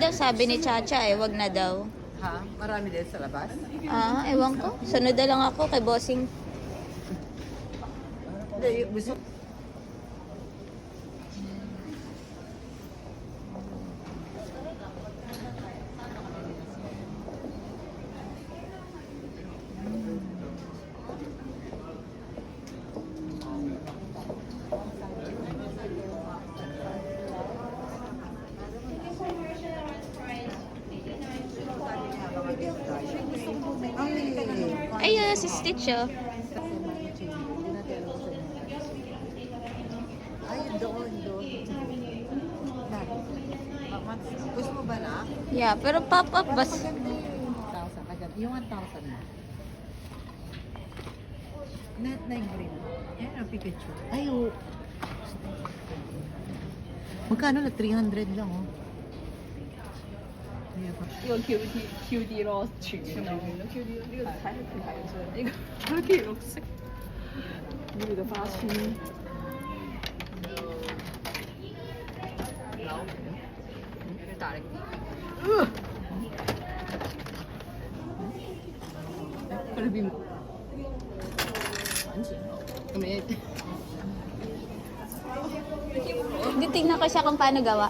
daw sabi ni Chacha eh, wag na daw. Ha? Marami din sa labas? Ewan ko. Sunod na lang ako kay Bossing. Hindi, gusto. Ay, si Stitch oh. Ay, doon. Gusto mo ba na? Yeah, pero pop-up bas. 1,000 agad. Yung 1,000 na. Net na yung green. Yan ang Pikachu. Ay, oh. Magkano na? 300 lang, oh. 이거 QD로 중이에요. QD 이거 다이어트 다이어트 이거 이렇게 녹색. 우리도 파신. 얘를 다르게. 그래비. 안지. 그러면 Hindi, tingnan ko siya kung paano gawa.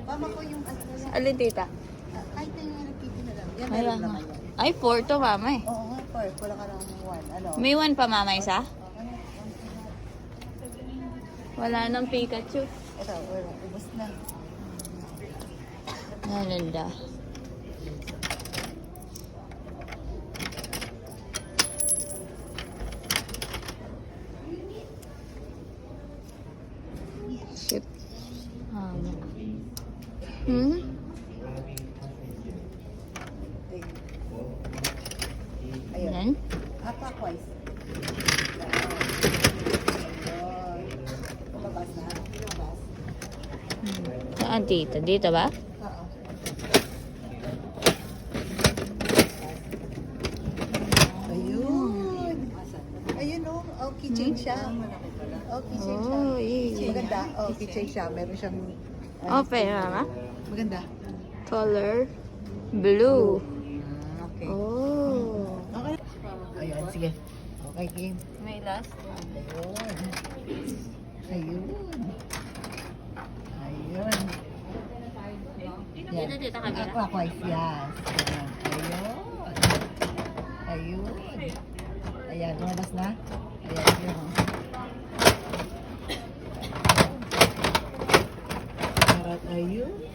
Mama ko yung Alin, tita? kahit na yung nakikita na lang. Yan, Ay, meron naman yan. Ay, 4 to, mama eh. Oo nga, Park. Wala ka lang 1. Ano? May 1 pa, mama, isa? Wala nang Pikachu. Ito, wala. Ubus na. Nalanda. Shit. Ayun. Yan. Clockwise. Lumabas na. Lumabas. Saan, tita? Dito ba? Oo. Ayun. Ayun, oh. Oh, keychain siya. Oh, keychain siya. Oh, yeah. Maganda. Oh, keychain siya. Meron siyang... Okay, mama. Maganda. Color blue. Okay. Oh. Okay. Ayun, sige. Okay, game. May last. Ayun. Ayun. Ayun. Dito, dito, camera. Clockwise, yes. Ayun. Ayun. Ayan, lumabas na. Ayan, yun. Ayun.